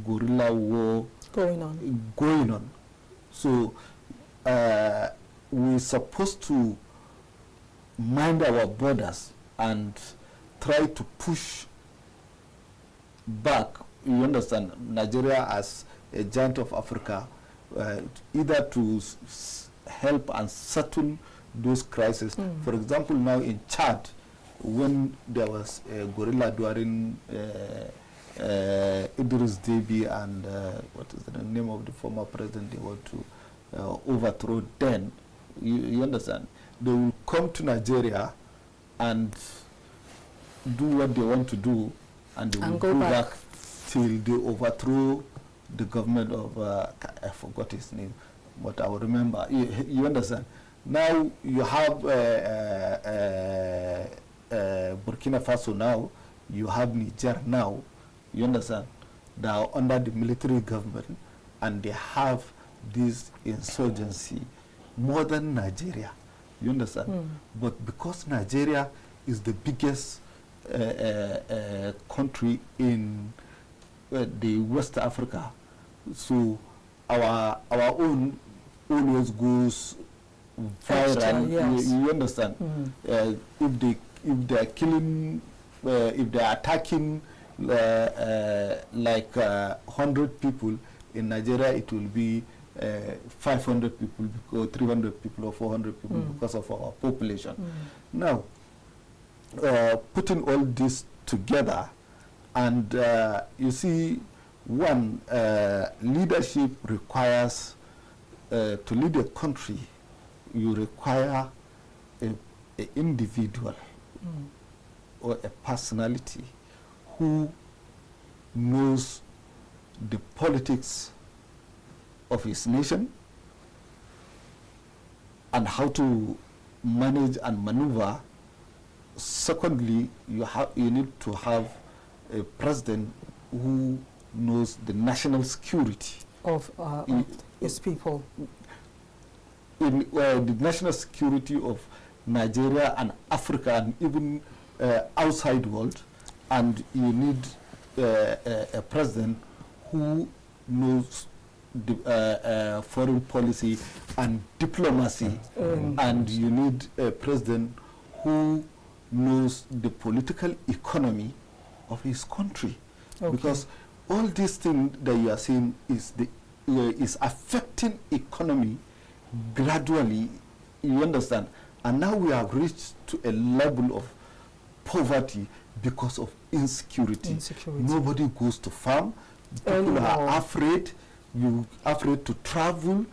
guerrilla war going on. So we're supposed to mind our borders and try to push back. You understand, Nigeria as a giant of Africa, either to help and settle those crises. For example, now in Chad, when there was a guerrilla during Idris Deby and what is the name of the former president they want to overthrow, then you understand, they will come to Nigeria and do what they want to do, and they will go back till they overthrow the government of I forgot his name, but I will remember. You understand? Now you have Burkina Faso now, you have Niger now, you understand? They are under the military government, and they have this insurgency more than Nigeria. You understand? But because Nigeria is the biggest country in the West Africa, so our own always goes viral. You understand? If they are killing, if they are attacking like 100 people in Nigeria, it will be 500 people or 300 people or 400 people because of our population. Now, putting all this together, and you see, one, leadership requires, to lead a country, you require an individual or a personality who knows the politics of his nation and how to manage and maneuver. Secondly, you need to have a president who knows the national security of his people. In the national security of Nigeria and Africa and even outside world, and you need a president who knows the foreign policy and diplomacy, and you need a president who knows the political economy of his country, because all these things that you are seeing is affecting economy gradually. You understand? And now we have reached to a level of poverty because of insecurity. Nobody goes to farm. People are afraid. You afraid to travel.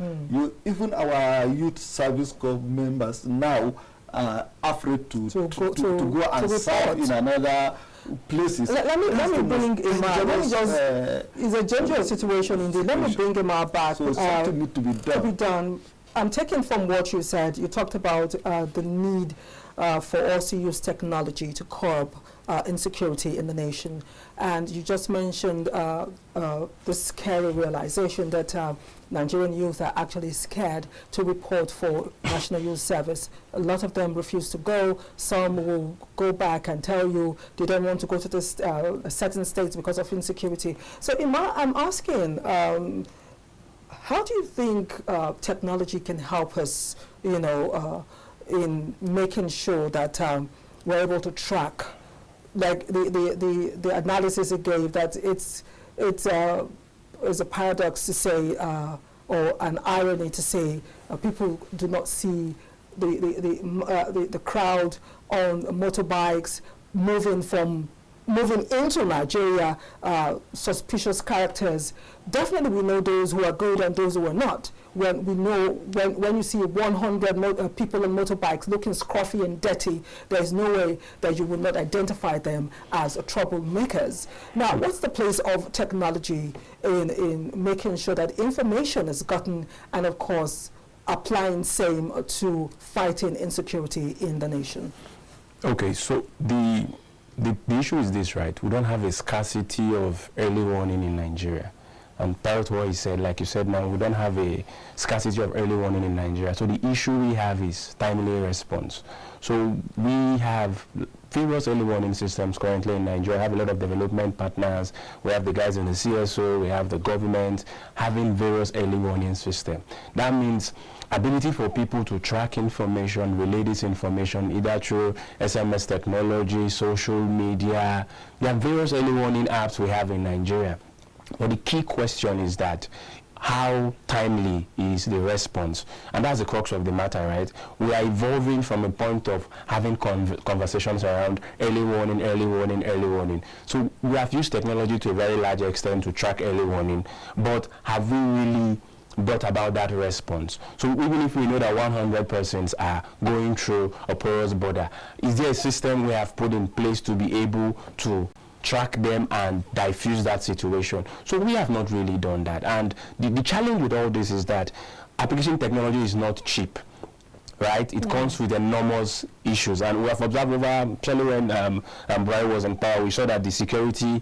Even our youth service corps members now are afraid to go and serve in another places. Let me bring Ima. It's a dangerous situation indeed. Let me bring Ima back. So something needs to be done. I'm taking from what you said. You talked about the need for us to use technology to curb insecurity in the nation. And you just mentioned the scary realization that Nigerian youth are actually scared to report for National Youth Service. A lot of them refuse to go. Some will go back and tell you they don't want to go to this certain states because of insecurity. So I'm asking, how do you think technology can help us, in making sure that we're able to track, like the analysis it gave, that it's a paradox to say, or an irony to say, people do not see the crowd on motorbikes moving into Nigeria, suspicious characters. Definitely we know those who are good and those who are not. When we know, when you see 100 people on motorbikes looking scruffy and dirty, there's no way that you will not identify them as troublemakers. Now, what's the place of technology in making sure that information is gotten, and of course, applying same to fighting insecurity in the nation? Okay, so the issue is this, right? We don't have a scarcity of early warning in Nigeria. And part of what he said, like you said now, we don't have a scarcity of early warning in Nigeria. So the issue we have is timely response. So we have various early warning systems currently in Nigeria. We have a lot of development partners. We have the guys in the CSO, we have the government having various early warning systems. That means ability for people to track information, relay this information either through SMS technology, social media. There are various early warning apps we have in Nigeria. But the key question is that how timely is the response? And that's the crux of the matter, right? We are evolving from a point of having conversations around early warning, early warning, early warning. So we have used technology to a very large extent to track early warning, but have we really brought about that response? So even if we know that 100 persons are going through a porous border, is there a system we have put in place to be able to track them and diffuse that situation? So we have not really done that. And the challenge with all this is that application technology is not cheap, right? It comes with enormous issues. And we have observed over, especially when Buhari was in power, we saw that the security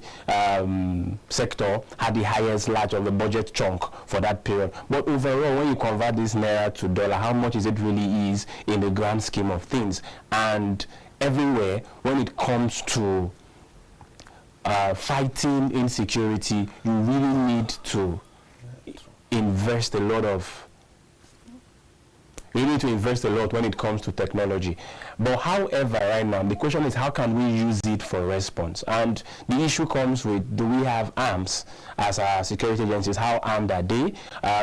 sector had the highest large of the budget chunk for that period. But overall, when you convert this naira to dollar, how much is it really is in the grand scheme of things? And everywhere, when it comes to fighting insecurity, you really need to invest a lot when it comes to technology. But however, right now, the question is how can we use it for response? And the issue comes with, do we have arms as our security agencies? How armed are they?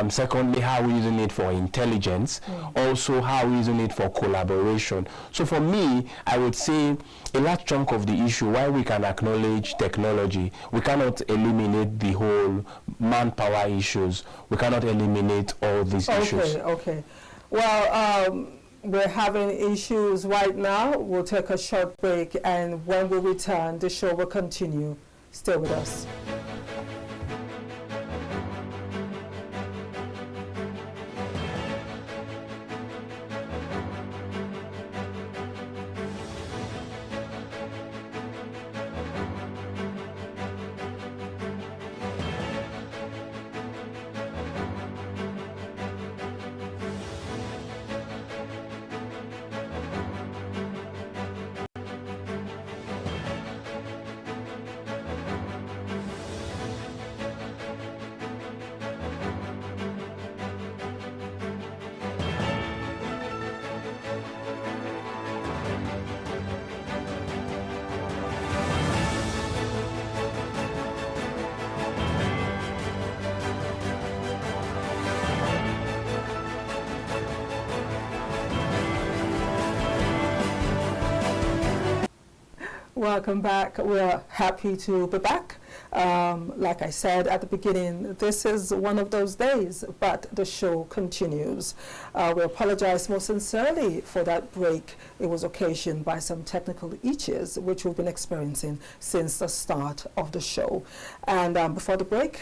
Secondly, how are we using it for intelligence? Also, how are we using it for collaboration? So for me, I would say a large chunk of the issue, while we can acknowledge technology, we cannot eliminate the whole manpower issues. We cannot eliminate all these issues. Okay. Well, we're having issues right now. We'll take a short break, and when we return, the show will continue. Stay with us. Welcome back. We're happy to be back. Like I said at the beginning, this is one of those days, but the show continues. We apologize most sincerely for that break. It was occasioned by some technical issues which we've been experiencing since the start of the show. And before the break,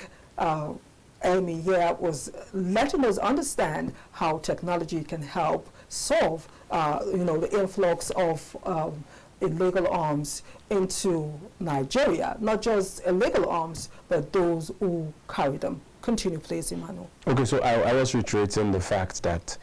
Amy here was letting us understand how technology can help solve, the influx of illegal arms into Nigeria, not just illegal arms, but those who carry them. Continue, please, Emmanuel. Okay, so I was reiterating the fact that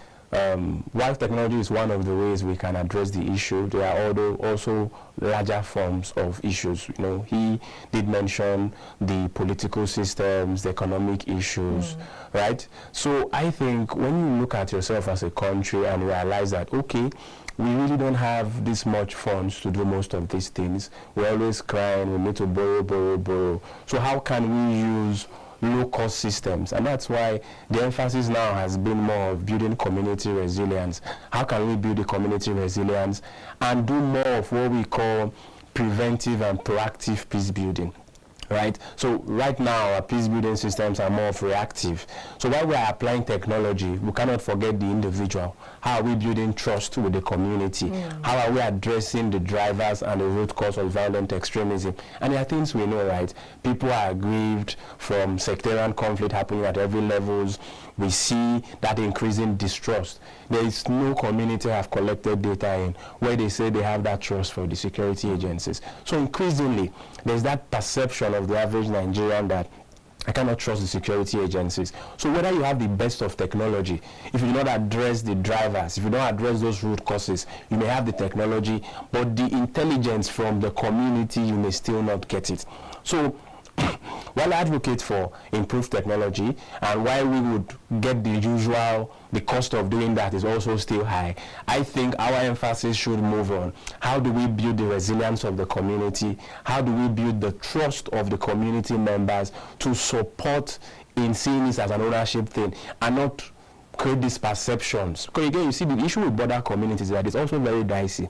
while technology is one of the ways we can address the issue, there are also larger forms of issues. You know, he did mention the political systems, the economic issues, right? So I think when you look at yourself as a country and realize that, okay, we really don't have this much funds to do most of these things. We're always crying, we need to borrow. So how can we use low-cost systems? And that's why the emphasis now has been more of building community resilience. How can we build the community resilience and do more of what we call preventive and proactive peace building? Right? So right now our peace building systems are more of reactive. So while we are applying technology, we cannot forget the individual. How are we building trust with the community? How are we addressing the drivers and the root cause of violent extremism? And there are things we know, right? People are aggrieved from sectarian conflict happening at every levels. We see that increasing distrust. There is no community have collected data in where they say they have that trust for the security agencies. So increasingly, there's that perception of the average Nigerian that I cannot trust the security agencies. So whether you have the best of technology, if you do not address the drivers, if you don't address those root causes, you may have the technology, but the intelligence from the community, you may still not get it. So while I advocate for improved technology, and while we would get the cost of doing that is also still high, I think our emphasis should move on. How do we build the resilience of the community? How do we build the trust of the community members to support in seeing this as an ownership thing and not create these perceptions? Because again, you see, the issue with border communities is that it's also very dicey,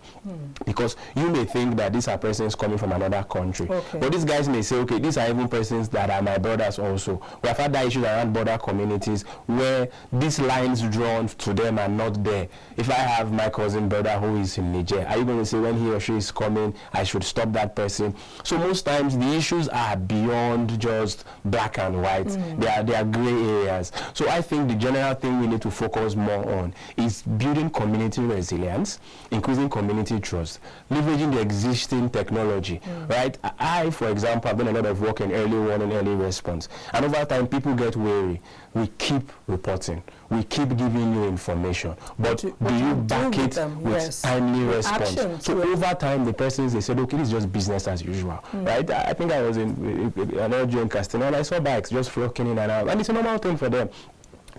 because you may think that these are persons coming from another country, but these guys may say, okay, these are even persons that are my brothers also. We have had that issues around border communities where these lines drawn to them are not there. If I have my cousin brother who is in Niger, are you going to say when he or she is coming, I should stop that person? So most times the issues are beyond just black and white. They are gray areas. So I think the general thing we need to focus more on is building community resilience, increasing community trust, leveraging the existing technology, right? I, for example, have done a lot of work in early warning, early response, and over time people get weary. We keep reporting, we keep giving you information, but do you back it with timely response? So over time, the persons, they said, okay, this is just business as usual, right? I think I was in an LG in Castina, and I saw bikes just flocking in and out, and it's a normal thing for them.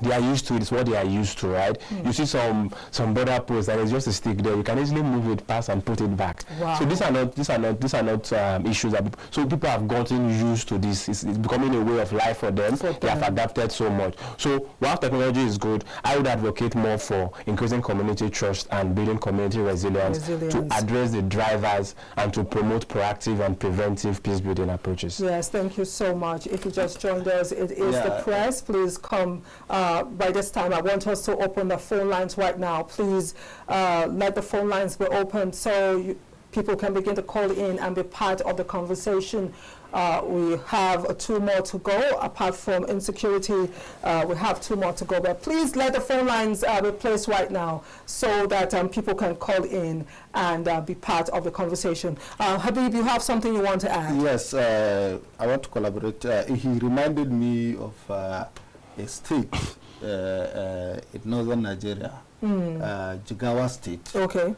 They are used to it. It's what they are used to, right? You see some border posts and it's just a stick there. You can easily move it past and put it back. So these are not issues that so people have gotten used to this. It's becoming a way of life for them. They have adapted so much. So while technology is good, I would advocate more for increasing community trust and building community resilience to address the drivers and to promote proactive and preventive peace building approaches. Yes, thank you so much. If you just joined us, it is the press. Please come. By this time, I want us to open the phone lines right now. Please let the phone lines be open so people can begin to call in and be part of the conversation. We have 2 more to go. Apart from insecurity, we have 2 more to go. But please let the phone lines be placed right now so that people can call in and be part of the conversation. Habib, you have something you want to add? Yes, I want to collaborate. He reminded me of a state in northern Nigeria, Jigawa State. Okay.